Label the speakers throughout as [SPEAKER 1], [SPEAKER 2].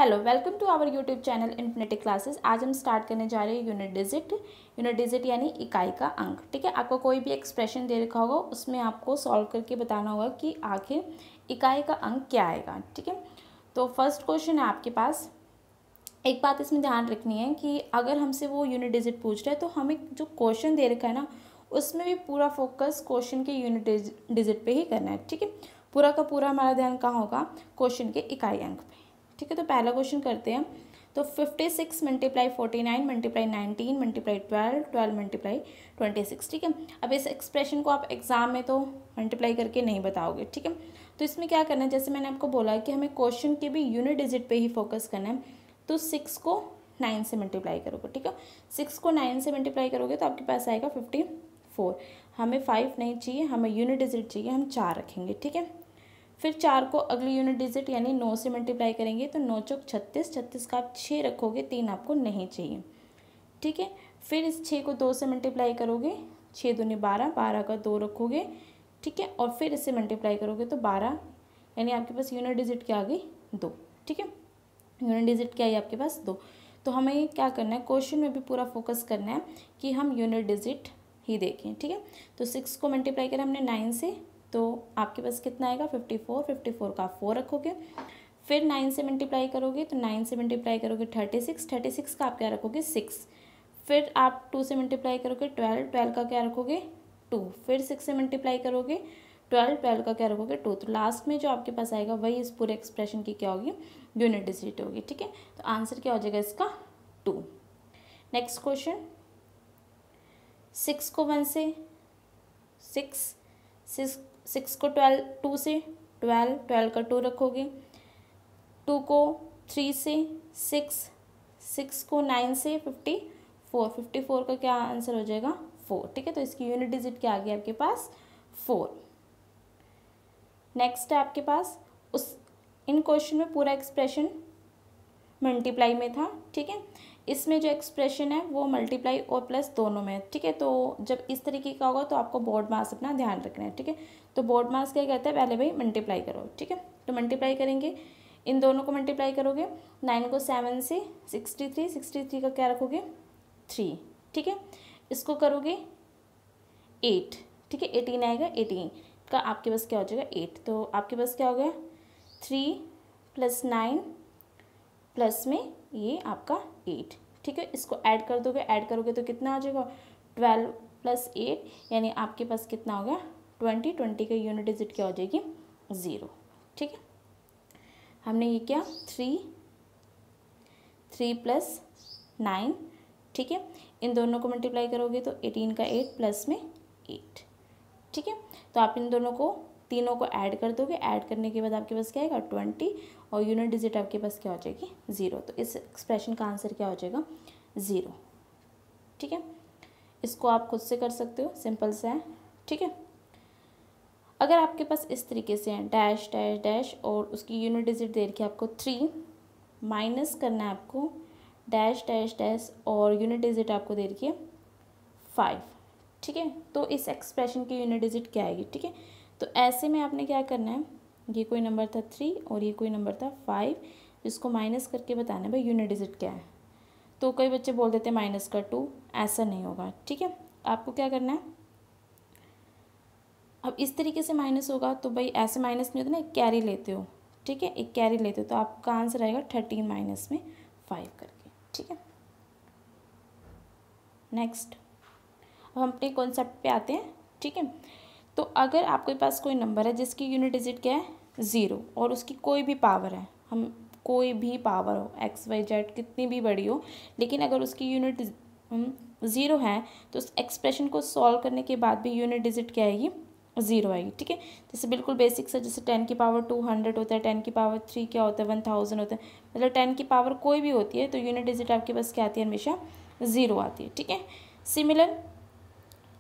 [SPEAKER 1] Hello, welcome to our YouTube channel Infinity Classes. आज हम start करने जा रहे हैं यूनिट डिजिट यानी इकाई का अंक। ठीक है, आपको कोई भी एक्सप्रेशन दे रखा होगा, उसमें आपको सॉल्व करके बताना होगा कि आखिर इकाई का अंक क्या आएगा। ठीक है, तो फर्स्ट क्वेश्चन है आपके पास। एक बात इसमें ध्यान रखनी है कि अगर हमसे वो यूनिट डिजिट पूछ रहा है तो हमें जो क्वेश्चन दे रखा है ना, उसमें भी पूरा फोकस क्वेश्चन के यूनिट डिजिट पे ही करना है। ठीक है, पूरा का पूरा हमारा ध्यान कहाँ होगा? क्वेश्चन के इकाई अंक पे। ठीक है, तो पहला क्वेश्चन करते हैं। तो 56 मल्टीप्लाई 49 मल्टीप्लाई 19 मल्टीप्लाई 12 12 मल्टीप्लाई 26। ठीक है, अब इस एक्सप्रेशन को आप एग्जाम में तो मल्टीप्लाई करके नहीं बताओगे। ठीक है, तो इसमें क्या करना है, जैसे मैंने आपको बोला कि हमें क्वेश्चन के भी यूनिट डिजिट पे ही फोकस करना है। तो 6 को 9 से मल्टीप्लाई करोगे। ठीक है, 6 को 9 से मल्टीप्लाई करोगे तो आपके पास आएगा 54। हमें 5 नहीं चाहिए, हमें यूनिट डिजिट चाहिए, हम 4 रखेंगे। ठीक है, फिर 4 को अगली यूनिट डिजिट यानी 9 से मल्टीप्लाई करेंगे तो 9 चौक 36, 36 का आप 6 रखोगे, 3 आपको नहीं चाहिए। ठीक है, फिर इस 6 को 2 से मल्टीप्लाई करोगे, 6 दूनी 12, 12 का 2 रखोगे। ठीक है, और फिर इससे मल्टीप्लाई करोगे तो 12, यानी आपके पास यूनिट डिजिट क्या आ गई? 2। ठीक है, यूनिट डिजिट क्या है आपके पास? 2। तो हमें क्या करना है, क्वेश्चन में भी पूरा फोकस करना है कि हम यूनिट डिजिट ही देखें। ठीक है, तो 6 को मल्टीप्लाई करें हमने 9 से, तो आपके पास कितना आएगा? 54। 54 का 4 रखोगे। फिर 9 से मल्टीप्लाई करोगे तो 9 से मल्टीप्लाई करोगे 36, 36 का आप क्या रखोगे? 6। फिर आप 2 से मल्टीप्लाई करोगे 12, 12 का क्या रखोगे? 2। फिर 6 से मल्टीप्लाई करोगे 12, 12 का क्या रखोगे? 2। तो लास्ट में जो आपके पास आएगा वही इस पूरे एक्सप्रेशन की क्या होगी? यूनिट डिजिट होगी। ठीक है, तो आंसर क्या हो जाएगा इसका? 2। नेक्स्ट क्वेश्चन, 6 को 1 से 6 को 12, 2 से 12, 12 का 2 रखोगे। 2 को 3 से 6, 6 को 9 से 54, 54 का क्या आंसर हो जाएगा? 4। ठीक है, तो इसकी यूनिट डिजिट क्या आ गया आपके पास? 4। नेक्स्ट है आपके पास, उस इन क्वेश्चन में पूरा एक्सप्रेशन मल्टीप्लाई में था। ठीक है, इसमें जो एक्सप्रेशन है वो मल्टीप्लाई और प्लस दोनों में है। ठीक है, तो जब इस तरीके का होगा तो आपको बोर्ड मास अपना ध्यान रखना है। ठीक है, तो बोर्ड मास क्या कहता है? पहले भाई मल्टीप्लाई करो। ठीक है, तो मल्टीप्लाई करेंगे, इन दोनों को मल्टीप्लाई करोगे। 9 को 7 से 63, 63 का क्या रखोगे? 3। ठीक है, इसको करोगे 8। ठीक है, 18 आएगा, 18 का आपके पास क्या हो जाएगा? 8। तो आपके पास क्या हो गया? 3 + 9 प्लस में ये आपका 8। ठीक है, इसको ऐड कर दोगे, ऐड करोगे तो कितना आ जाएगा? 12 + 8, यानी आपके पास कितना हो गया? 20। 20 का यूनिट डिजिट क्या हो जाएगी? 0। ठीक है, हमने ये क्या? 3 + 9। ठीक है, इन दोनों को मल्टीप्लाई करोगे तो 18 का 8 प्लस में 8। ठीक है, तो आप इन दोनों को तीनों को ऐड कर दोगे, ऐड करने के बाद आपके पास क्या आएगा? 20, और यूनिट डिजिट आपके पास क्या हो जाएगी? 0। तो इस एक्सप्रेशन का आंसर क्या हो जाएगा? 0। ठीक है, इसको आप खुद से कर सकते हो, सिंपल सा है। ठीक है, अगर आपके पास इस तरीके से है डैश डैश डैश और उसकी यूनिट डिजिट दे रखी है आपको 3, माइनस करना है आपको डैश डैश डैश और यूनिट डिजिट आपको दे रखी है 5। ठीक है, तो इस एक्सप्रेशन की यूनिट डिजिट क्या आएगी? ठीक है, तो ऐसे में आपने क्या करना है, ये कोई नंबर था 3 और ये कोई नंबर था 5, जिसको माइनस करके बताना है भाई यूनिट डिजिट क्या है। तो कई बच्चे बोल देते हैं -2, ऐसा नहीं होगा। ठीक है, आपको क्या करना है, अब इस तरीके से माइनस होगा तो भाई ऐसे माइनस नहीं होता ना, एक कैरी लेते हो। ठीक है, एक कैरी लेते हो तो आपका आंसर आएगा 13 माइनस में 5 करके। ठीक है, नेक्स्ट अब हम अपने कॉन्सेप्ट पे आते हैं। ठीक है, तो अगर आपके पास कोई नंबर है जिसकी यूनिट डिजिट क्या है? 0, और उसकी कोई भी पावर है, हम कोई भी पावर हो x y z कितनी भी बड़ी हो, लेकिन अगर उसकी यूनिट 0 है तो उस एक्सप्रेशन को सॉल्व करने के बाद भी यूनिट डिजिट क्या आएगी? 0 आएगी। ठीक है, जैसे बिल्कुल बेसिक सा, जैसे 10 की पावर 200 होता है, 10 की पावर 3 क्या होता है? 1000 होता है। मतलब 10 की पावर कोई भी होती है तो यूनिट डिजिट आपके पास क्या आती है? हमेशा 0 आती है। ठीक है, सिमिलर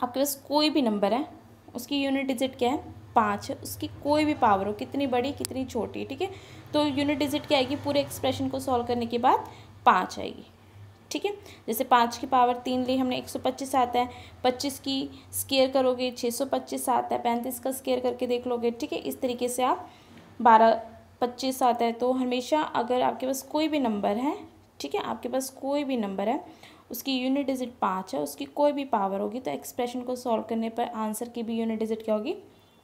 [SPEAKER 1] आपके पास कोई भी नंबर है, उसकी यूनिट डिजिट क्या है? 5 है, उसकी कोई भी पावर हो, कितनी बड़ी कितनी छोटी। ठीक है, तो यूनिट डिजिट क्या आएगी? पूरे एक्सप्रेशन को सॉल्व करने के बाद 5 आएगी। ठीक है, जैसे 5 की पावर 3 ली हमने, 125 आता है। 25 की स्केयर करोगे 625 आता है। 35 का स्केयर करके देख लोगे। ठीक है, इस तरीके से आप 12 25 आता है। तो हमेशा अगर आपके पास कोई भी नंबर है, ठीक है, आपके पास कोई भी नंबर है, उसकी यूनिट डिजिट 5 है, उसकी कोई भी पावर होगी, तो एक्सप्रेशन को सॉल्व करने पर आंसर की भी यूनिट डिजिट क्या होगी,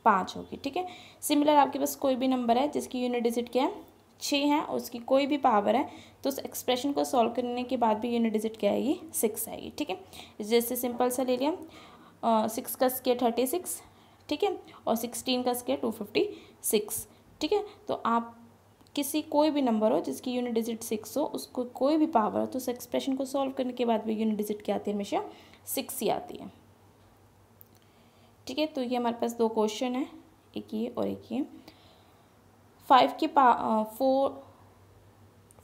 [SPEAKER 1] 5 होगी। ठीक है, सिमिलर आपके पास कोई भी नंबर है जिसकी यूनिट डिजिट क्या है, 6 है, और उसकी कोई भी पावर है, तो उस एक्सप्रेशन को सॉल्व करने के बाद भी यूनिट डिजिट क्या आएगी, 6 आएगी। ठीक है, जैसे सिंपल सा ले लिया, 6 का स्क्वायर 36, ठीक है, और 16 का स्क्वायर 256। ठीक है, तो आप किसी कोई भी नंबर हो जिसकी यूनिट डिजिट 6 हो, उसको कोई भी पावर हो, तो उस एक्सप्रेशन को सॉल्व करने के बाद भी यूनिट डिजिट क्या आती है, हमेशा 6 ही आती है। ठीक है, तो ये हमारे पास 2 क्वेश्चन है, एक ये और एक ये। 5 की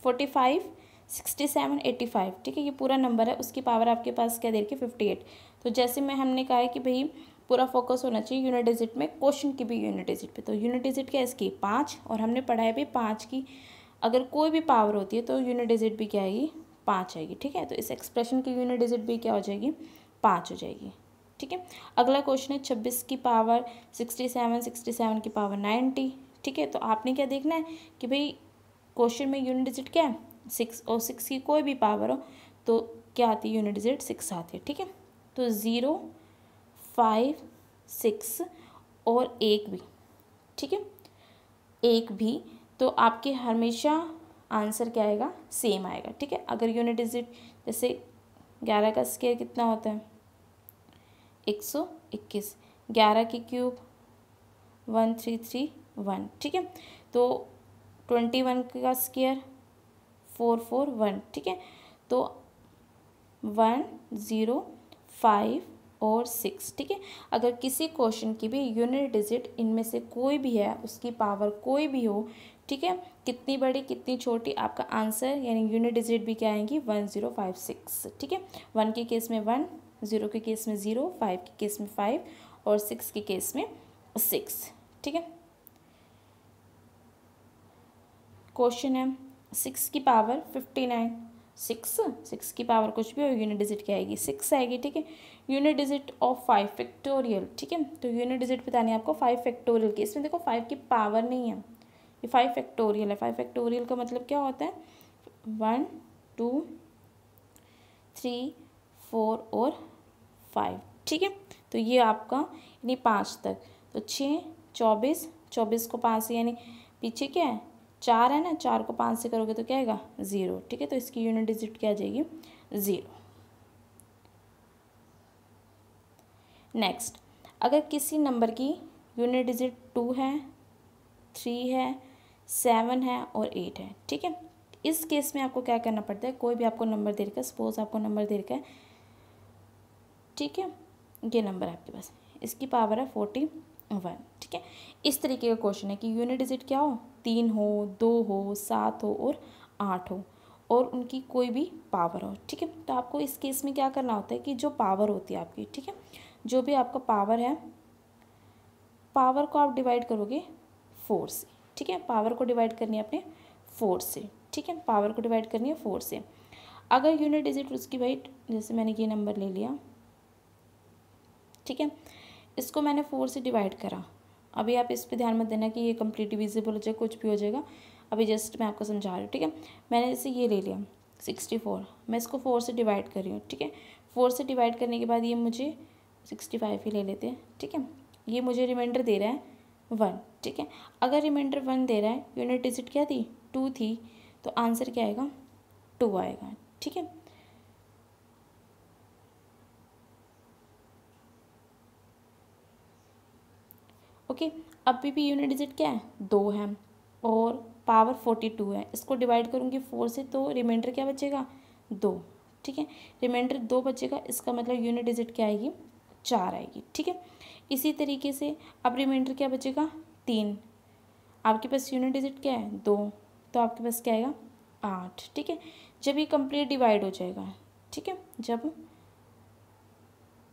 [SPEAKER 1] 45, 67, 85, ठीक है, ये पूरा नंबर है, उसकी पावर आपके पास क्या दे रखी है, 58। तो जैसे मैं हमने कहा है कि भाई पूरा फोकस होना चाहिए यूनिट डिजिट में, क्वेश्चन की भी यूनिट डिजिट पे। तो यूनिट डिजिट क्या है इसकी, 5, और हमने पढ़ा है भाई 5 की अगर कोई भी पावर होती है तो यूनिट डिजिट भी क्या आएगी, 5 आएगी। ठीक है, तो इस एक्सप्रेशन की यूनिट डिजिट भी क्या हो जाएगी, 5 हो जाएगी। ठीक है, अगला क्वेश्चन है 26 की पावर 67, 67 की पावर 90। ठीक है, तो आपने क्या देखना है कि भाई क्वेश्चन में यूनिट डिजिट क्या है, 6, और 6 की कोई भी पावर हो तो क्या आती है, यूनिट डिजिट 6 आती है। ठीक है, तो 0, 5, 6 और 1 भी, ठीक है, 1 भी, तो आपके हमेशा आंसर क्या आएगा, सेम आएगा। ठीक है, अगर यूनिट डिजिट जैसे 11 का स्क्वायर कितना होता है, 121, 11 की क्यूब 1331। ठीक है, तो 21 का स्क्वायर 441। ठीक है, तो 1, 0, 5 और 6। ठीक है, अगर किसी क्वेश्चन की भी यूनिट डिजिट इनमें से कोई भी है, उसकी पावर कोई भी हो, ठीक है, कितनी बड़ी कितनी छोटी, आपका आंसर यानी यूनिट डिजिट भी क्या आएंगी, 1056। ठीक है, 1 के केस में 1, 0 के केस में 0, 5 के केस में 5 और 6 के केस में 6। ठीक है, क्वेश्चन है 6 की पावर 59, 6 की पावर कुछ भी हो, यूनिट डिजिट क्या आएगी, 6 आएगी। ठीक है, यूनिट डिजिट ऑफ 5 फैक्टोरियल। ठीक है, तो यूनिट डिजिट बतानी है आपको 5 फैक्टोरियल की। इसमें देखो 5 की पावर नहीं है, ये 5 फैक्टोरियल है। 5 फैक्टोरियल का मतलब क्या होता है, 1, 2, 3, 4 और 5। ठीक है, तो ये आपका यानी 5 तक, तो 6, 24, 24 को 5 से यानी पीछे क्या है, 4 है ना, 4 को 5 से करोगे तो क्या आएगा, 0। ठीक है, तो इसकी यूनिट डिजिट क्या आ जाएगी, 0। नेक्स्ट, अगर किसी नंबर की यूनिट डिजिट 2 है, 3 है, 7 है और 8 है। ठीक है, इस केस में आपको क्या करना पड़ता है, कोई भी आपको नंबर दे रखा है, सपोज आपको नंबर दे रखा है, ठीक है, ये नंबर है आपके पास, इसकी पावर है 41। ठीक है, इस तरीके का क्वेश्चन है कि यूनिट डिजिट क्या हो, 3 हो, 2 हो, 7 हो और 8 हो, और उनकी कोई भी पावर हो। ठीक है, तो आपको इस केस में क्या करना होता है कि जो पावर होती है आपकी, ठीक है, जो भी आपका पावर है, पावर को आप डिवाइड करोगे 4 से। ठीक है, पावर को डिवाइड करनी है अपने 4 से। ठीक है, पावर को डिवाइड करनी है 4 से। अगर यूनिट डिजिट उसकी भाई, जैसे मैंने ये नंबर ले लिया, ठीक है, इसको मैंने 4 से डिवाइड करा। अभी आप इस पे ध्यान मत देना कि ये कंप्लीट डिविजिबल हो जाए, कुछ भी हो जाएगा, अभी जस्ट मैं आपको समझा रही हूँ। ठीक है, मैंने जैसे ये ले लिया 64, मैं इसको 4 से डिवाइड कर रही हूँ। ठीक है, 4 से डिवाइड करने के बाद ये मुझे 65 ही ले लेते हैं। ठीक है, ये मुझे रिमाइंडर दे रहा है 1। ठीक है, अगर रिमाइंडर 1 दे रहा है, यूनिट डिजिट क्या थी, 2 थी, तो आंसर क्या आएगा, 2 आएगा। ठीक है, ओके, अभी भी यूनिट डिजिट क्या है, 2 है और पावर 42 है। इसको डिवाइड करूँगी 4 से तो रिमाइंडर क्या बचेगा, 2। ठीक है, रिमाइंडर 2 बचेगा, इसका मतलब यूनिट डिजिट क्या आएगी, 4 आएगी। ठीक है, इसी तरीके से अब रिमाइंडर क्या बचेगा, 3। आपके पास यूनिट डिजिट क्या है, 2, तो आपके पास क्या आएगा, 8। ठीक है, जब ये कंप्लीट डिवाइड हो जाएगा, ठीक है, जब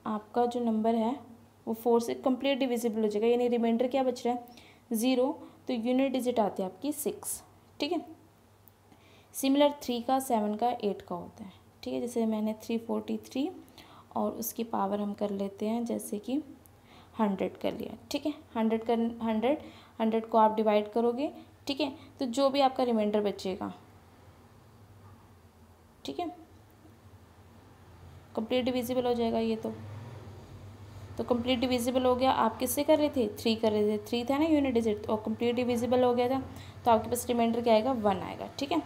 [SPEAKER 1] आपका जो नंबर है वो 4 से कंप्लीट डिविजिबल हो जाएगा, यानी रिमाइंडर क्या बच रहा है, 0, तो यूनिट डिजिट आती है आपकी 6। ठीक है, सिमिलर 3 का, 7 का, 8 का होता है। ठीक है, जैसे मैंने 343 और उसकी पावर हम कर लेते हैं जैसे कि 100 कर लिया। ठीक है, 100 को आप डिवाइड करोगे, ठीक है। तो जो भी आपका रिमाइंडर बचेगा, ठीक है, कंप्लीट डिविजिबल हो जाएगा ये। तो कंप्लीट डिविजिबल हो गया। आप किससे कर रहे थे? 3 कर रहे थे, 3 था ना यूनिट डिजिट, और कंप्लीट डिविजिबल हो गया था, तो आपके पास रिमाइंडर क्या आएगा? 1 आएगा, ठीक है।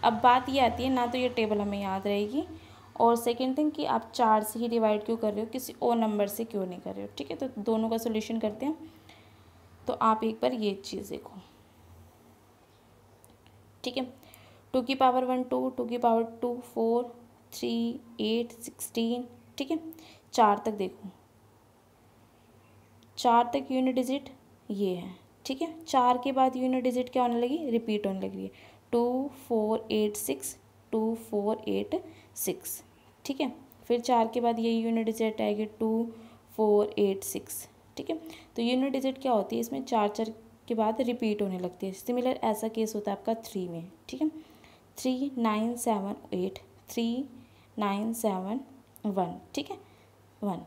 [SPEAKER 1] अब बात ये आती है, ना तो ये टेबल हमें याद रहेगी, और सेकेंड थिंग कि आप 4 से ही डिवाइड क्यों कर रहे हो, किसी और नंबर से क्यों नहीं कर रहे हो, ठीक है। तो दोनों का सोल्यूशन करते हैं। तो आप एक बार ये चीज़ देखो, ठीक है। 2 की पावर 1 2, 2 की पावर 2 4, 3 8 16, ठीक है। 4 तक देखो, 4 तक यूनिट डिजिट ये है, ठीक है। 4 के बाद यूनिट डिजिट क्या होने लगी? रिपीट होने लगी है। 2 4 8 6, 2 4 8 6, ठीक है। फिर 4 के बाद ये यूनिट डिजिट आएगी 2 4 8 6, ठीक है। तो यूनिट डिजिट क्या होती है इसमें? 4 के बाद रिपीट होने लगती है। सिमिलर ऐसा केस होता है आपका 3 में, ठीक है। 3 9 7 8, 3 9 7 1, ठीक है, 1,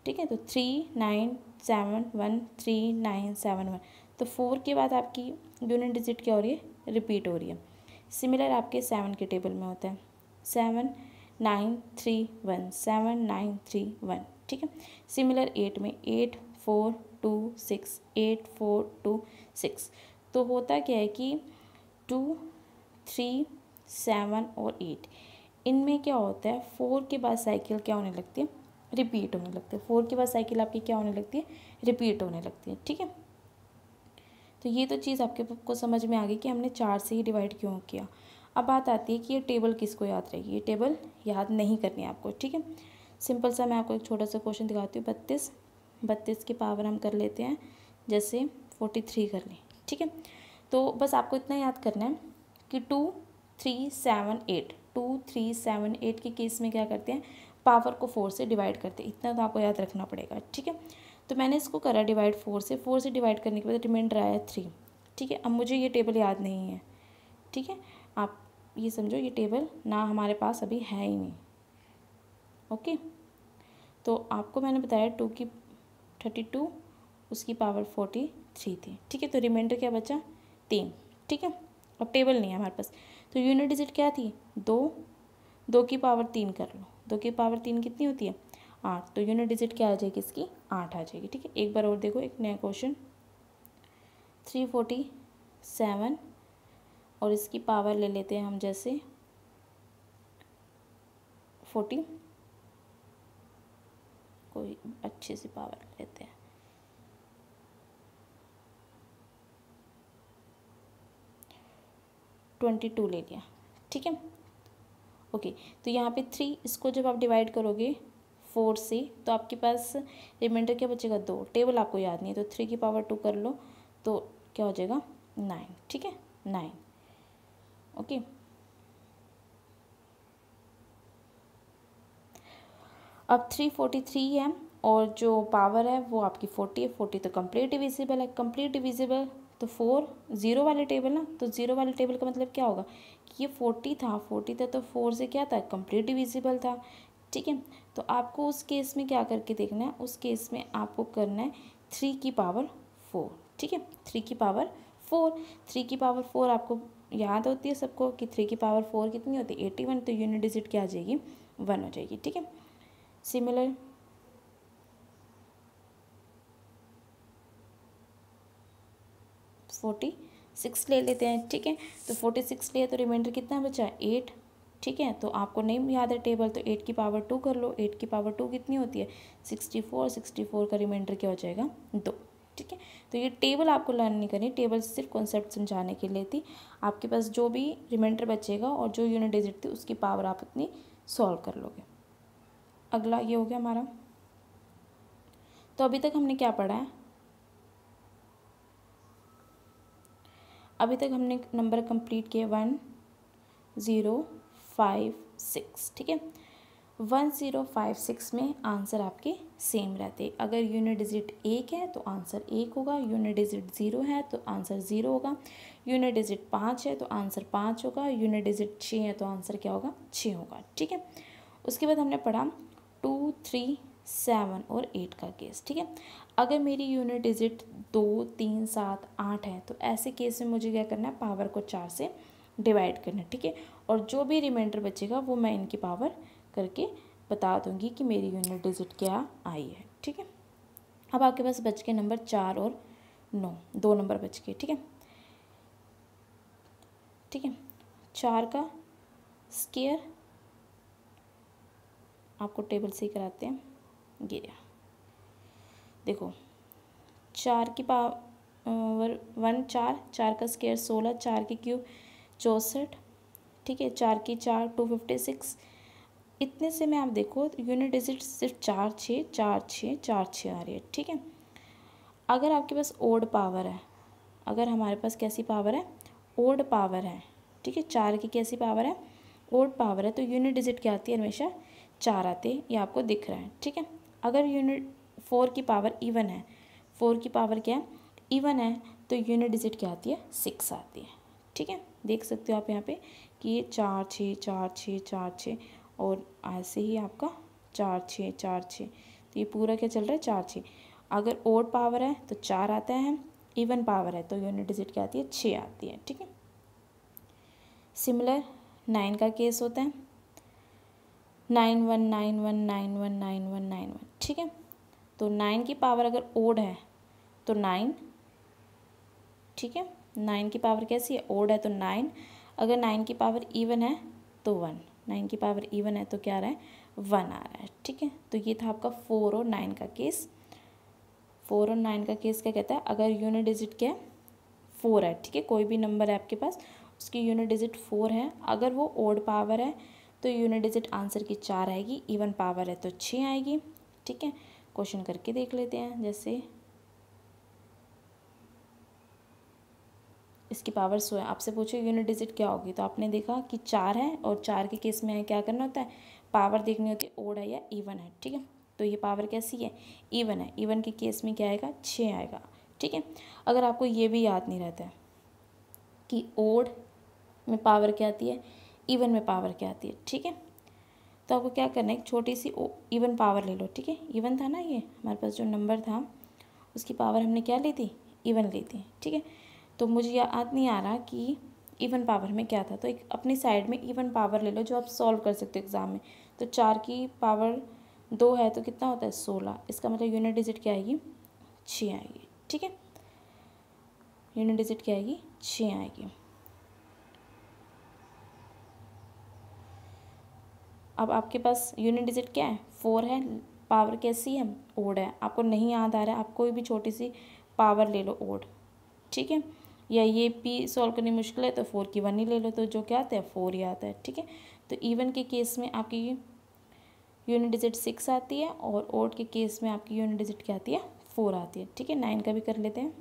[SPEAKER 1] ठीक है। तो 3 9 7 1, 3 9 7 1, तो 4 के बाद आपकी यूनिट डिजिट क्या हो रही है? रिपीट हो रही है। सिमिलर आपके 7 के टेबल में होता है 7 9 3 1, 7 9 3 1, ठीक है। सिमिलर 8 में 8 4 2 6, 8 4 2 6। तो होता क्या है कि 2 3 7 और 8, इनमें क्या होता है? 4 के बाद साइकिल क्या होने लगती है? रिपीट होने लगती है। 4 के बाद साइकिल आपकी क्या होने लगती है? रिपीट होने लगती है, ठीक है। तो ये तो चीज़ आपको समझ में आ गई कि हमने 4 से ही डिवाइड क्यों किया। अब बात आती है कि ये टेबल किसको याद रहेगी? ये टेबल याद नहीं करनी है आपको, ठीक है। सिंपल सा मैं आपको एक छोटा सा क्वेश्चन दिखाती हूँ। 32 की पावर हम कर लेते हैं जैसे 43 कर लें, ठीक है। तो बस आपको इतना याद करना है कि 2 3 7 8, 2 3 7 8 के केस में क्या करते हैं? पावर को 4 से डिवाइड करते हैं। इतना तो आपको याद रखना पड़ेगा, ठीक है। तो मैंने इसको करा डिवाइड 4 से डिवाइड करने के बाद रिमाइंडर आया 3, ठीक है। अब मुझे ये टेबल याद नहीं है, ठीक है। आप ये समझो ये टेबल ना हमारे पास अभी है ही नहीं, ओके। तो आपको मैंने बताया 2 की 32, उसकी पावर 43 थी, ठीक है। तो रिमाइंडर क्या बचा? 3, ठीक है। अब टेबल नहीं है हमारे पास, तो यूनिट डिजिट क्या थी? 2, 2 की पावर 3 कर लो, 2 की पावर 3 कितनी होती है? 8। तो यूनिट डिजिट क्या आ जाएगी इसकी? 8 आ जाएगी, ठीक है। एक बार और देखो, एक नया क्वेश्चन। 347 और इसकी पावर ले लेते हैं हम जैसे 40, कोई अच्छी सी पावर ले लेते हैं, 22 ले लिया, ठीक है, ओके। तो यहाँ पे 3, इसको जब आप डिवाइड करोगे 4 से तो आपके पास रिमाइंडर क्या बचेगा? 2। टेबल आपको याद नहीं है तो 3 की पावर 2 कर लो, तो क्या हो जाएगा? 9, ठीक है, 9, ओके। अब 343 है और जो पावर है वो आपकी 40 है। 40 तो कंप्लीट डिविजिबल है, कंप्लीट डिविजिबल तो 4 ज़ीरो वाले टेबल ना, तो ज़ीरो वाले टेबल का मतलब क्या होगा कि ये 40 था तो 4 से क्या था? कंप्लीट डिविजिबल था, ठीक है। तो आपको उस केस में क्या करके देखना है? उस केस में आपको करना है 3 की पावर 4, ठीक है। 3 की पावर 4, 3 की पावर 4 आपको याद होती है सबको कि 3 की पावर 4 कितनी होती है? 81। तो यूनिट डिजिट क्या आ जाएगी? 1 हो जाएगी, ठीक है। सिमिलर 46 ले लेते हैं, ठीक है। तो 46 लिया तो रिमाइंडर कितना बचा? 8, ठीक है। तो आपको नहीं याद है टेबल, तो 8 की पावर 2 कर लो। 8 की पावर 2 कितनी होती है? 64। 64 का रिमाइंडर क्या हो जाएगा? 2, ठीक है। तो ये टेबल आपको लर्न नहीं करनी, टेबल सिर्फ कॉन्सेप्ट समझाने के लिए थी। आपके पास जो भी रिमाइंडर बचेगा और जो यूनिट डिजिट थी उसकी पावर आप इतनी सॉल्व कर लोगे। अगला ये हो गया हमारा। तो अभी तक हमने क्या पढ़ा है? अभी तक हमने नंबर कंप्लीट किए 1 0 5 6, ठीक है। 1 0 5 6 में आंसर आपके सेम रहते। अगर यूनिट डिजिट 1 है तो आंसर 1 होगा, यूनिट डिजिट 0 है तो आंसर 0 होगा, यूनिट डिजिट 5 है तो आंसर 5 होगा, यूनिट डिजिट 6 है तो आंसर क्या होगा? 6 होगा, ठीक है। उसके बाद हमने पढ़ा 2 3 7 और 8 का केस, ठीक है। अगर मेरी यूनिट डिजिट 2, 3, 7, 8 है तो ऐसे केस में मुझे क्या करना है, पावर को 4 से डिवाइड करना है, ठीक है। और जो भी रिमाइंडर बचेगा वो मैं इनकी पावर करके बता दूंगी कि मेरी यूनिट डिजिट क्या आई है, ठीक है। अब आपके पास बच के नंबर 4 और 9, 2 नंबर बच गए, ठीक है। ठीक है, 4 का स्क्वायर आपको टेबल से ही कराते हैं, ये देखो 4 की पावर 1, 4, 4 का स्क्वायर 16, 4 की क्यूब 64, ठीक है, 4 की 4 256। इतने से में आप देखो यूनिट डिजिट सिर्फ 4, 6, 4, 6, 4, 6 आ रही है, ठीक है। अगर आपके पास ओड पावर है, अगर हमारे पास कैसी पावर है, ओड पावर है, ठीक है, 4 की कैसी पावर है, ओड पावर है, तो यूनिट डिजिट क्या आती है, हमेशा 4 आते हैं, ये आपको दिख रहा है, ठीक है। अगर यूनिट 4 की पावर इवन है, 4 की पावर क्या है, इवन है, तो यूनिट डिजिट क्या आती है, 6 आती है, ठीक है। देख सकते हो आप यहाँ पे कि ये 4, 6, 4, 6, 4, 6 और ऐसे ही आपका 4, 6, 4, 6, तो ये पूरा क्या चल रहा है, 4, 6। अगर ओड पावर है तो 4 आता है, इवन पावर है तो यूनिट डिजिट क्या आती है, 6 आती है, ठीक है। सिमिलर 9 का केस होता है, 9 1 9 1 9 1 9 1 9 1, ठीक है। तो 9 की पावर अगर ओड है तो 9, ठीक है, 9 की पावर कैसी है, ओड है तो 9। अगर 9 की पावर इवन है तो 1, 9 की पावर इवन है तो क्या आ रहा है, 1 आ रहा है, ठीक है। तो ये था आपका 4 और 9 का केस। 4 और 9 का केस क्या कहता है, अगर यूनिट डिजिट क्या है, 4 है, ठीक है, कोई भी नंबर है आपके पास, उसकी यूनिट डिजिट 4 है, अगर वो ओड पावर है तो यूनिट डिजिट आंसर की 4 आएगी, इवन पावर है तो 6 आएगी, ठीक है। क्वेश्चन करके देख लेते हैं, जैसे इसकी पावर 100 है, आपसे पूछो यूनिट डिजिट क्या होगी, तो आपने देखा कि 4 है और 4 के केस में क्या करना होता है, पावर देखनी होती है ओड है या इवन है, ठीक है। तो ये पावर कैसी है, इवन है, इवन के केस में क्या आएगा, 6 आएगा, ठीक है। अगर आपको ये भी याद नहीं रहता है कि ओड में पावर क्या आती है, इवन में पावर क्या आती है, ठीक है, तो आपको क्या करना है, एक छोटी सी इवन पावर ले लो, ठीक है। इवन था ना, ये हमारे पास जो नंबर था उसकी पावर हमने क्या ली थी, इवन ली थी, ठीक है। तो मुझे याद नहीं आ रहा कि इवन पावर में क्या था, तो एक अपनी साइड में इवन पावर ले लो जो आप सॉल्व कर सकते हो एग्ज़ाम में। तो 4 की पावर 2 है तो कितना होता है, 16, इसका मतलब यूनिट डिजिट क्या आएगी, 6 आएगी, ठीक है। यूनिट डिजिट क्या आएगी, 6 आएगी। अब आपके पास यूनिट डिजिट क्या है, 4 है, पावर कैसी है, ओड है, आपको नहीं याद आ रहा है, आप कोई भी छोटी सी पावर ले लो ओड, ठीक है, या ये पी सॉल्व करनी मुश्किल है तो 4 की 1 ही ले लो, तो जो क्या आता है, 4 ही आता है, ठीक है। तो इवन के केस में आपकी यूनिट डिजिट 6 आती है और ओड के केस में आपकी यूनिट डिजिट क्या आती है, 4 आती है, ठीक है। 9 का भी कर लेते हैं,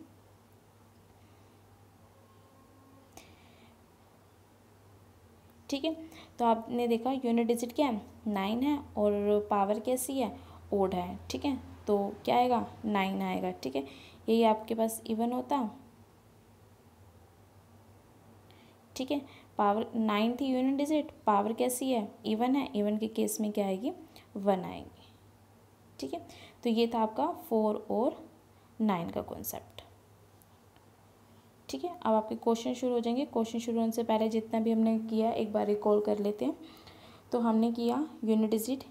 [SPEAKER 1] ठीक है। तो आपने देखा यूनिट डिजिट क्या है, 9 है और पावर कैसी है, ओड है, ठीक है। तो क्या आएगा, 9 आएगा, ठीक है। यही आपके पास इवन होता, ठीक है। पावर 9 थी यूनिट डिजिट, पावर कैसी है, इवन है, इवन के केस में क्या आएगी, 1 आएगी, ठीक है। तो ये था आपका 4 और 9 का कॉन्सेप्ट, ठीक है। अब आपके क्वेश्चन शुरू हो जाएंगे। क्वेश्चन शुरू होने से पहले जितना भी हमने किया एक बार रिकॉल कर लेते हैं। तो हमने किया यूनिट डिजिट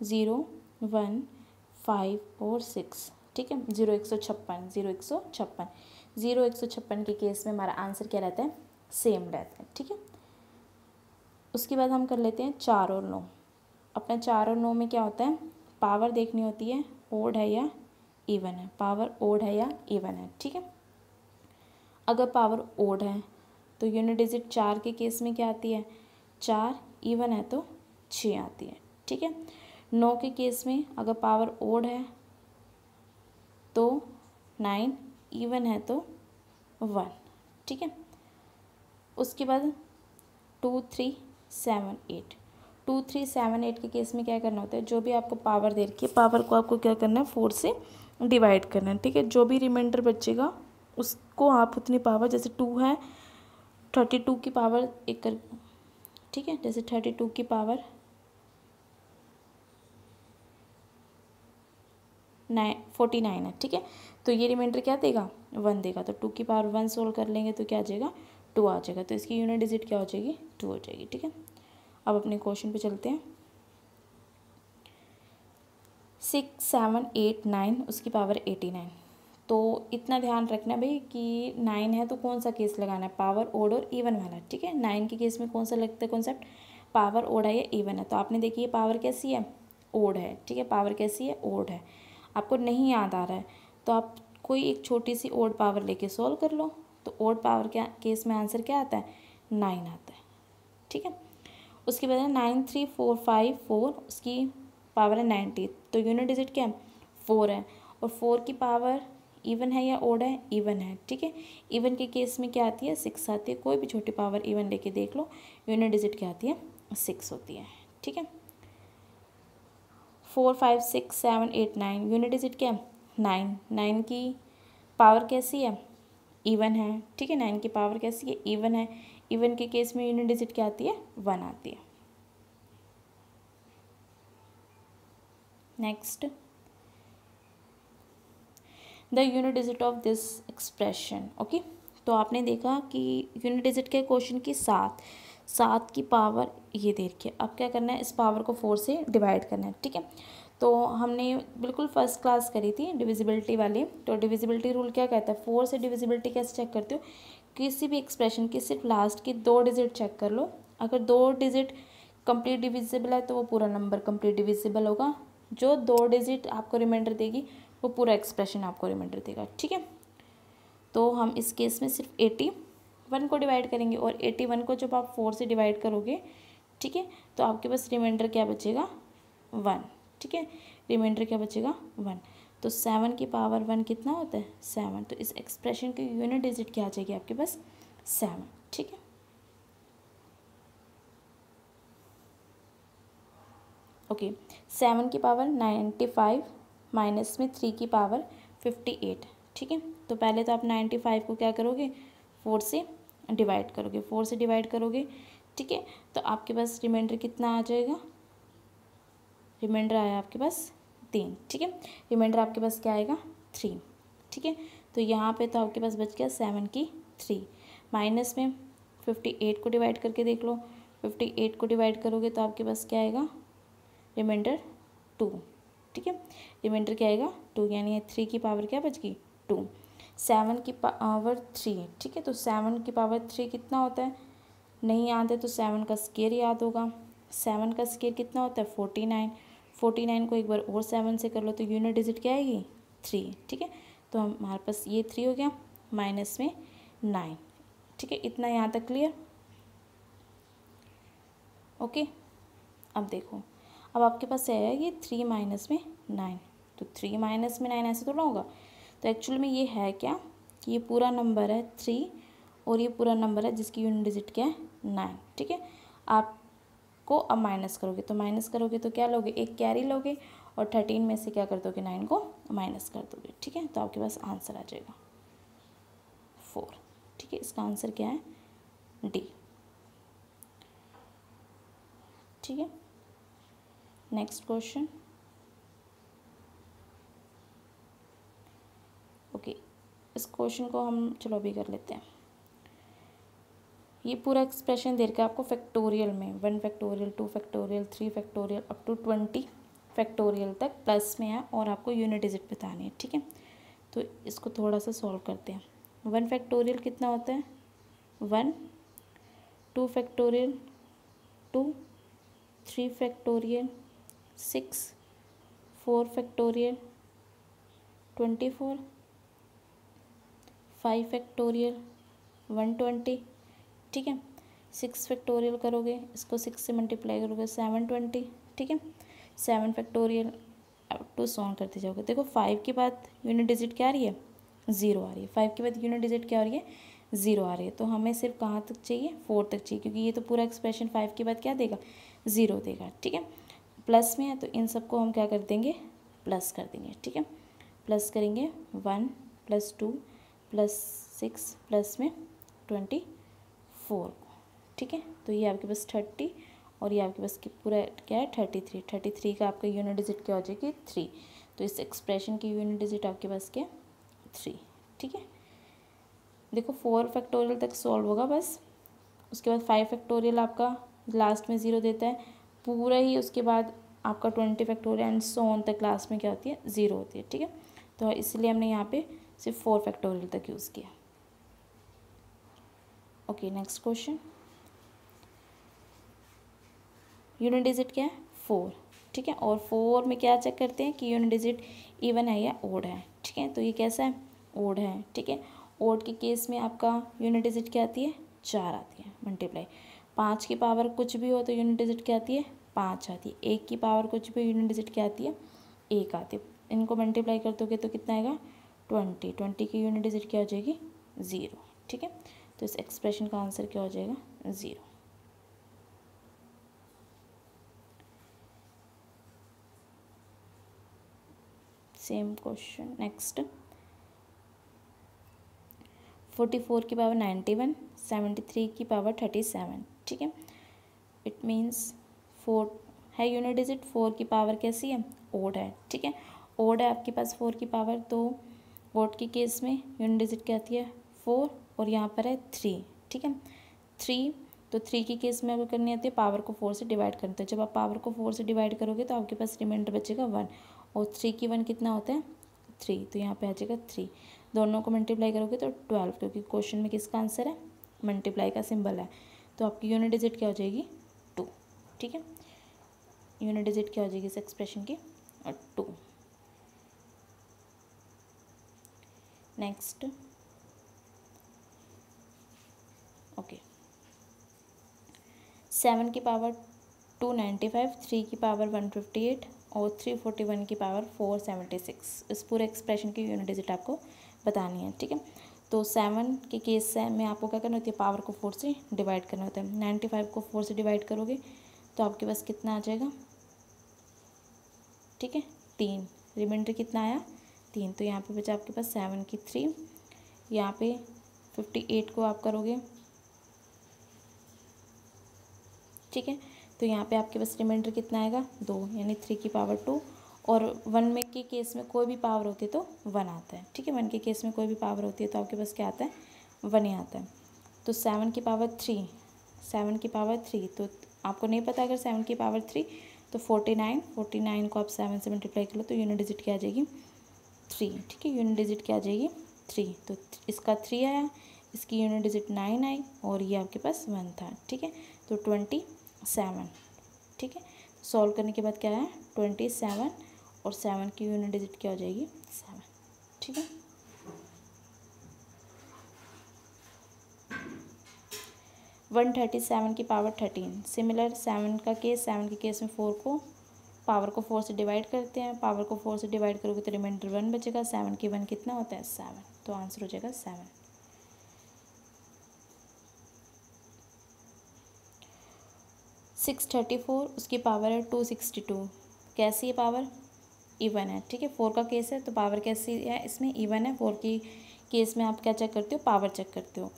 [SPEAKER 1] 0, 1, 5 और 6, ठीक है। 0 156, 0 156, 0 156 के केस में हमारा आंसर क्या रहता है, सेम रहता है, ठीक है। उसके बाद हम कर लेते हैं 4 और 9। अपना 4 और 9 में क्या होता है, पावर देखनी होती है ओड है या इवन है, पावर ओड है या इवन है, ठीक है। अगर पावर ओड है तो यूनिट डिजिट 4 के केस में क्या आती है, 4, इवन है तो 6 आती है, ठीक है। 9 के केस में अगर पावर ओड है तो 9, इवन है तो 1, ठीक है। उसके बाद 2 3 7 8, 2 3 7 8 के केस में क्या करना होता है, जो भी आपको पावर दे रखी है, पावर को आपको क्या करना है, 4 से डिवाइड करना है, ठीक है। जो भी रिमाइंडर बचेगा उसको आप उतनी पावर, जैसे 2 है 32 की पावर एक कर, ठीक है, जैसे 32 की पावर 49 है, ठीक है। तो ये रिमाइंडर क्या देगा, 1 देगा। तो 2 की पावर 1 सोल्व कर लेंगे तो क्या आ जाएगा, 2 आ जाएगा। तो इसकी यूनिट डिजिट क्या हो जाएगी, 2 हो जाएगी, ठीक है। अब अपने क्वेश्चन पे चलते हैं। 6, 7, 8, 9 उसकी पावर 89। तो इतना ध्यान रखना भाई कि 9 है तो कौन सा केस लगाना है, पावर ओड और इवन वाला, ठीक है। 9 के केस में कौन सा लगता है कॉन्सेप्ट, पावर ओड है या इवन है। तो आपने देखिए पावर कैसी है, ओड है, ठीक है। पावर कैसी है, ओड है। आपको नहीं याद आ रहा है तो आप कोई एक छोटी सी ओड पावर लेके सॉल्व कर लो। तो ओड पावर क्या केस में आंसर क्या आता है, 9 आता है, ठीक है। उसके बाद है 9, 3, 4, 5, 4 उसकी पावर है 90। तो यूनिट डिजिट क्या है, 4 है। और 4 की पावर इवन है या ओड है, इवन है, ठीक है। इवन के केस में क्या आती है, 6 आती है। कोई भी छोटी पावर इवन लेके देख लो, यूनिट डिजिट क्या आती है, 6 होती है, ठीक है। 4, 5, 6, 7, 8, 9 यूनिट डिजिट क्या है, 9। 9 की पावर कैसी है, इवन है, ठीक है। 9 की पावर कैसी है, इवन है। इवन के केस में यूनिट डिजिट क्या आती है, 1 आती है। Next, the unit digit of this expression, okay. तो आपने देखा कि यूनिट डिजिट के क्वेश्चन की 7 की पावर ये दे रखी है। अब क्या करना है, इस पावर को 4 से डिवाइड करना है, ठीक है। तो हमने बिल्कुल फर्स्ट क्लास करी थी डिविजिबिलिटी वाली। तो डिविजिबिलिटी रूल क्या कहता है, 4 से डिविजिबिलिटी कैसे चेक करते हो, किसी भी एक्सप्रेशन की सिर्फ लास्ट की 2 डिजिट चेक कर लो। अगर 2 डिजिट कंप्लीट डिविजिबल है तो वो पूरा नंबर कंप्लीट डिविजिबल होगा। जो 2 डिजिट आपको रिमाइंडर देगी वो पूरा एक्सप्रेशन आपको रिमाइंडर देगा, ठीक है। तो हम इस केस में सिर्फ 81 को डिवाइड करेंगे और 81 को जब आप 4 से डिवाइड करोगे, ठीक है, तो आपके पास रिमाइंडर क्या बचेगा, 1, ठीक है। रिमाइंडर क्या बचेगा, 1। तो 7 की पावर 1 कितना होता है, 7। तो इस एक्सप्रेशन की यूनिट डिजिट क्या आ जाएगी आपके पास, 7, ठीक है। ओके, 7 की पावर 95 माइनस में 3 की पावर 58, ठीक है। तो पहले तो आप 95 को क्या करोगे, 4 से डिवाइड करोगे, 4 से डिवाइड करोगे, ठीक है। तो आपके पास रिमाइंडर कितना आ जाएगा, रिमाइंडर आया आपके पास 3, ठीक है। रिमाइंडर आपके पास क्या आएगा, 3, ठीक है। तो यहाँ पे तो आपके पास बच गया 7 की 3 माइनस में 58 को डिवाइड करके देख लो। 58 को डिवाइड करोगे तो आपके पास क्या आएगा, रिमाइंडर 2, ठीक है। रिमाइंडर क्या आएगा, 2, यानी 3 की पावर क्या बच गई, 2। 7 की पावर 3, ठीक है। तो 7 की पावर 3 कितना होता है, नहीं याद है तो 7 का स्क्वायर याद होगा। 7 का स्क्वायर कितना होता है, 49। 49 को एक बार और 7 से कर लो तो यूनिट डिजिट क्या आएगी, 3, ठीक है। तो हमारे पास ये 3 हो गया माइनस में 9, ठीक है। इतना यहाँ तक क्लियर, ओके। अब देखो, अब आपके पास है ये 3 माइनस में 9। तो 3 माइनस में 9 ऐसे थोड़ा होगा। तो एक्चुअल में ये है क्या, ये पूरा नंबर है 3 और ये पूरा नंबर है जिसकी यूनिट डिजिट क्या है, 9, ठीक है। आपको अब माइनस करोगे तो माइनस करोगे तो क्या लोगे, एक कैरी लोगे और 13 में से क्या कर दोगे, 9 को माइनस कर दोगे, ठीक है। तो आपके पास आंसर आ जाएगा 4, ठीक है। इसका आंसर क्या है, डी, ठीक है। Next question, okay. इस क्वेश्चन को हम चलो अभी कर लेते हैं। ये पूरा एक्सप्रेशन दे रखा है आपको फैक्टोरियल में, 1 factorial, 2 factorial, 3 factorial up to 20 factorial तक प्लस में है और आपको यूनिट डिजिट बतानी है, ठीक है। तो इसको थोड़ा सा सॉल्व करते हैं। 1 फैक्टोरियल कितना होता है, 1, 2 फैक्टोरियल 2, 3 फैक्टोरियल 6, 4 फैक्टोरियल 24, 5 फैक्टोरियल 120, ठीक है। 6 फैक्टोरियल करोगे, इसको 6 से मल्टीप्लाई करोगे 720, ठीक है। 7 फैक्टोरियल अप टू सॉन करते जाओगे। देखो 5 के बाद यूनिट डिजिट क्या आ रही है, 0 आ रही है। 5 के बाद यूनिट डिजिट क्या आ रही है, 0 आ रही है। तो हमें सिर्फ कहाँ तक चाहिए, 4 तक चाहिए, क्योंकि ये तो पूरा एक्सप्रेशन 5 के बाद क्या देगा, 0 देगा, ठीक है। प्लस में है तो इन सबको हम क्या कर देंगे, प्लस कर देंगे, ठीक है। प्लस करेंगे 1 + 2 + 6 प्लस में 24, ठीक है। तो ये आपके पास 30 और ये आपके पास पूरा क्या है 33। 33 का आपका यूनिट डिजिट क्या हो जाएगी, 3। तो इस एक्सप्रेशन की यूनिट डिजिट आपके पास क्या 3। ठीक है, देखो 4 फैक्टोरियल तक सॉल्व होगा बस, उसके बाद 5 फैक्टोरियल आपका लास्ट में 0 देता है पूरा ही, उसके बाद आपका 20 फैक्टोरियल एंड सो ऑन तक लास्ट में क्या होती है 0 होती है। ठीक है, तो इसलिए हमने यहाँ पे सिर्फ 4 फैक्टोरियल तक यूज़ किया। Okay, next question. Unit digit क्या है 4। ठीक है, और 4 में क्या चेक करते हैं कि यूनिट डिजिट इवन है या ओड है। ठीक है, तो ये कैसा है ओड है। ठीक है, ओड के केस में आपका यूनिट डिजिट क्या आती है 4 आती है मल्टीप्लाई। 5 की पावर कुछ भी हो तो यूनिट डिजिट क्या आती है 5 आती है। 1 की पावर कुछ भी यूनिट डिजिट क्या आती है 1 आती है। इनको मल्टीप्लाई कर दोगे तो कितना आएगा 20। 20 की यूनिट डिजिट क्या हो जाएगी 0। ठीक है, तो इस एक्सप्रेशन का आंसर क्या हो जाएगा 0। Same question next. 44 की पावर 91, 73 की पावर 37। ठीक है, इट मीन्स 4 है यूनिट डिजिट, 4 की पावर कैसी है ओड है। ठीक है, ओड है आपके पास 4 की पावर, तो ओड के केस में यूनिट डिजिट क्या आती है 4 और यहाँ पर है 3। ठीक है, 3, तो 3 के केस में अगर करनी आती है पावर को 4 से डिवाइड करते हैं। जब आप पावर को 4 से डिवाइड करोगे तो आपके पास रिमाइंडर बचेगा 1, और 3 की 1 कितना होता है 3, तो यहाँ पे आ जाएगा 3। दोनों को मल्टीप्लाई करोगे तो 12, क्योंकि क्वेश्चन में किसका आंसर है मल्टीप्लाई का सिंबल है, तो आपकी यूनिट डिजिट क्या हो जाएगी 2। ठीक है, यूनिट डिजिट क्या हो जाएगी इस एक्सप्रेशन की 2। नेक्स्ट, ओके, 7 की पावर 295, 3 की पावर 158 और 341 की पावर 476। इस पूरे एक्सप्रेशन की यूनिट डिजिट आपको बतानी है। ठीक है, तो 7 के केस में आपको क्या करना होती है पावर को 4 से डिवाइड करना होता है। 95 को 4 से डिवाइड करोगे तो आपके पास कितना आ जाएगा, ठीक है 3, रिमाइंडर कितना आया 3, तो यहाँ पे बचा आपके पास 7 की 3, यहाँ पे 58 को आप करोगे। ठीक है, तो यहाँ पे आपके पास रिमाइंडर कितना आएगा 2, यानी 3 की पावर 2, और 1 में के केस में कोई भी पावर होती है तो 1 आता है। ठीक है, 1 के केस में कोई भी पावर होती है तो आपके पास क्या आता है 1 ही आता है। तो 7 की पावर 3, 7 की पावर 3, तो आपको नहीं पता अगर 7 की पावर 3 तो 49, 49 को आप 7 से मल्टीप्लाई कर लो तो यूनिट डिजिट क्या आ जाएगी 3। ठीक है, यूनिट डिजिट क्या आ जाएगी 3, तो इसका 3 आया, इसकी यूनिट डिजिट 9 आई, और ये आपके पास 1 था। ठीक है, तो 27। ठीक है, सॉल्व करने के बाद क्या है 27, और 7 की यूनिट डिजिट क्या हो जाएगी 7। ठीक है, वन 37 की पावर 13। सिमिलर 7 के केस में 4 को पावर को 4 से डिवाइड करते हैं। पावर को 4 से डिवाइड करोगे तो रिमाइंडर 1 बचेगा। 7 की 1 कितना होता है 7, तो आंसर हो जाएगा 7। 634, उसकी पावर है 262। कैसी है पावर इवन है। ठीक है, 4 का केस है तो पावर कैसी है इसमें इवन है। 4 की केस में आप क्या चेक करते हो पावर चेक करते हो,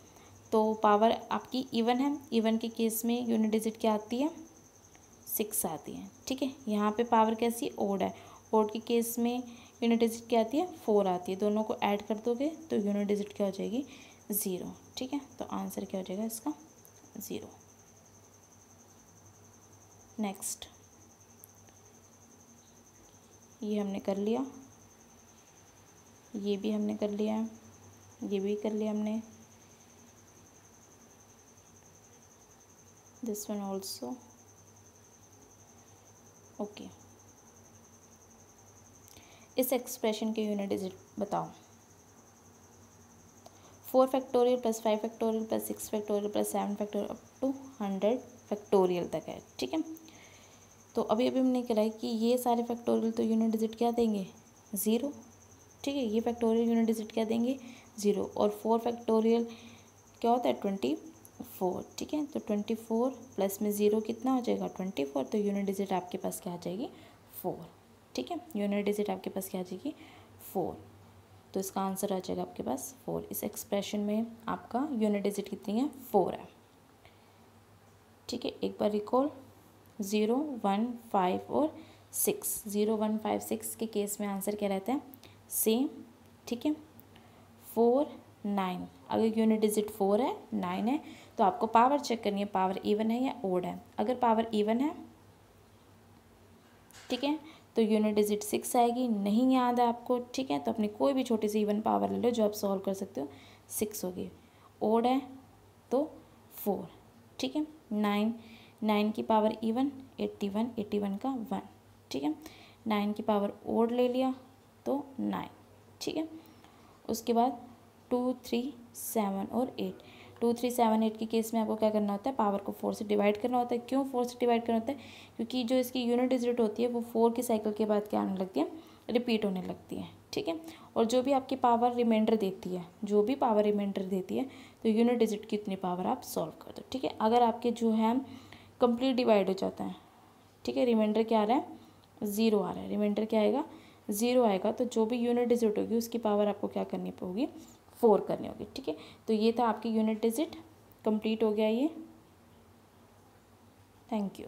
[SPEAKER 1] तो पावर आपकी इवन है। इवन के केस में यूनिट डिजिट क्या आती है 6 आती है। ठीक है, यहाँ पे पावर कैसी ओड है। ओड के केस में यूनिट डिजिट क्या आती है 4 आती है। दोनों को ऐड कर दोगे तो यूनिट डिजिट क्या हो जाएगी 0। ठीक है, तो आंसर क्या हो जाएगा इसका 0। नेक्स्ट, ये हमने कर लिया, ये भी हमने कर लिया, ये भी कर लिया हमने, दिस वन ऑल्सो। ओके, इस एक्सप्रेशन के यूनिट डिजिट बताओ। 4 factorial plus 5 factorial plus 6 factorial plus 7 factorial up to 100 factorial तक है। ठीक है, तो अभी हमने करा है कि ये सारे फैक्टोरियल तो यूनिट डिजिट क्या देंगे 0। ठीक है, ये फैक्टोरियल यूनिट डिजिट क्या देंगे 0, और 4 फैक्टोरियल क्या होता है 24। ठीक है, तो 24 प्लस में 0 कितना हो जाएगा 24, तो यूनिट डिजिट आपके पास क्या आ जाएगी 4। ठीक है, यूनिट डिजिट आपके पास क्या आ जाएगी 4, तो इसका आंसर आ जाएगा आपके पास 4। इस एक्सप्रेशन में आपका यूनिट डिजिट कितनी है 4 है। ठीक है, एक बार रिकॉल 0, 1, 5 और 6, 0156 के केस में आंसर क्या रहता है, सेम, ठीक है। 4, 9, अगर यूनिट डिजिट 4 है, 9 है, तो आपको पावर चेक करनी है, पावर इवन है या ओड है। अगर पावर इवन है, ठीक है, तो यूनिट डिजिट 6 आएगी, नहीं याद है आपको, ठीक है, तो अपनी कोई भी छोटी सी इवन पावर ले लो जो आप सॉल्व कर सकते हो, 6 होगी। ओड है तो 4, ठीक है। 9, 9 की पावर इवन 81, 81 का 1, ठीक है। 9 की पावर ओड ले लिया तो 9, ठीक है। उसके बाद 2, 3, 7 और 8, 2, 3, 7, 8 के केस में आपको क्या करना होता है, पावर को 4 से डिवाइड करना होता है। क्यों 4 से डिवाइड करना होता है, क्योंकि जो इसकी यूनिट डिजिट होती है वो 4 की साइकिल के बाद क्या आने लगती है, रिपीट होने लगती है, ठीक है। और जो भी आपकी पावर रिमाइंडर देती है, जो भी पावर रिमाइंडर देती है, तो यूनिट डिजिट की उतनी पावर आप सॉल्व कर दो, ठीक है। अगर आपके जो है कंप्लीट डिवाइड हो जाता है, ठीक है, रिमाइंडर क्या आ रहा है, 0 आ रहा है, रिमाइंडर क्या आएगा, 0 आएगा, तो जो भी यूनिट डिजिट होगी उसकी पावर आपको क्या करनी होगी, 4 करनी होगी, ठीक है। तो ये था आपकी यूनिट डिजिट, कंप्लीट हो गया ये। Thank you.